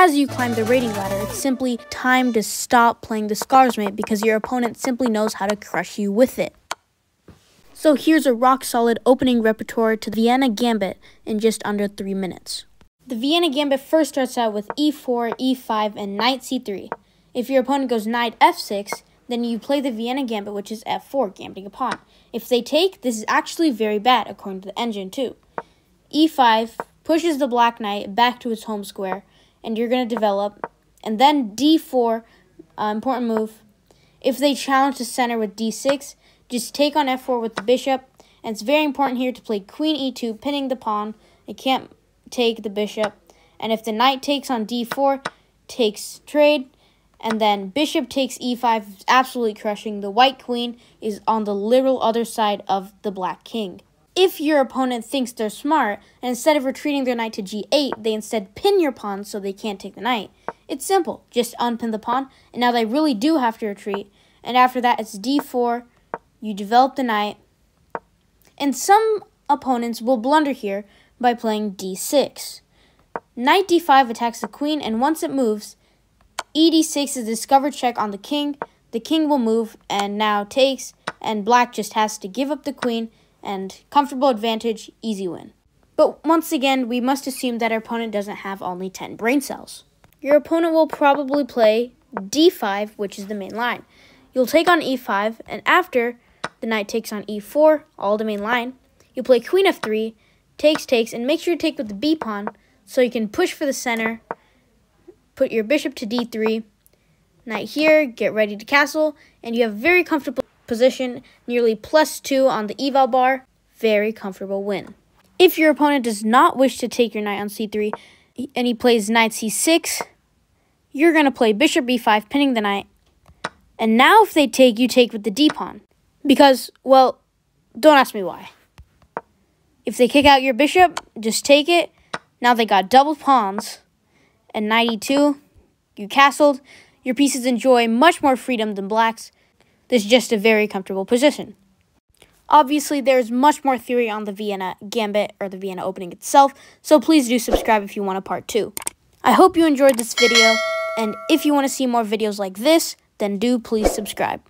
As you climb the rating ladder, it's simply time to stop playing the Scars Mate because your opponent simply knows how to crush you with it. So here's a rock-solid opening repertoire to the Vienna Gambit in just under 3 minutes. The Vienna Gambit first starts out with e4, e5, and knight c3. If your opponent goes knight f6, then you play the Vienna Gambit, which is f4, gambiting a pawn. If they take, this is actually very bad, according to the engine too. e5 pushes the black knight back to its home square, and you're going to develop. And then d4, important move. If they challenge the center with d6, just take on f4 with the bishop. And it's very important here to play queen e2, pinning the pawn. It can't take the bishop. And if the knight takes on d4, takes trade. And then bishop takes e5, absolutely crushing. The white queen is on the literal other side of the black king. If your opponent thinks they're smart, and instead of retreating their knight to g8, they instead pin your pawn so they can't take the knight, it's simple. Just unpin the pawn, and now they really do have to retreat. And after that, it's d4, you develop the knight. And some opponents will blunder here by playing d6. Knight d5 attacks the queen, and once it moves, ed6 is a discovered check on the king. The king will move, and now takes, and black just has to give up the queen, and comfortable advantage, easy win. But once again, we must assume that our opponent doesn't have only 10 brain cells. Your opponent will probably play d5, which is the main line. You'll take on e5, and after the knight takes on e4, all the main line, you'll play queen f3, takes, and make sure to take with the b pawn so you can push for the center, put your bishop to d3, knight here, get ready to castle, and you have a very comfortable position, nearly +2 on the eval bar, very comfortable win. If your opponent does not wish to take your knight on c3, and he plays knight c6, you're going to play bishop b5, pinning the knight. And now if they take, you take with the d-pawn. Because, well, don't ask me why. If they kick out your bishop, just take it. Now they got double pawns. And knight e2, you castled. Your pieces enjoy much more freedom than black's. This is just a very comfortable position. Obviously, there's much more theory on the Vienna Gambit or the Vienna opening itself, so please do subscribe if you want a part 2. I hope you enjoyed this video, and if you want to see more videos like this, then do please subscribe.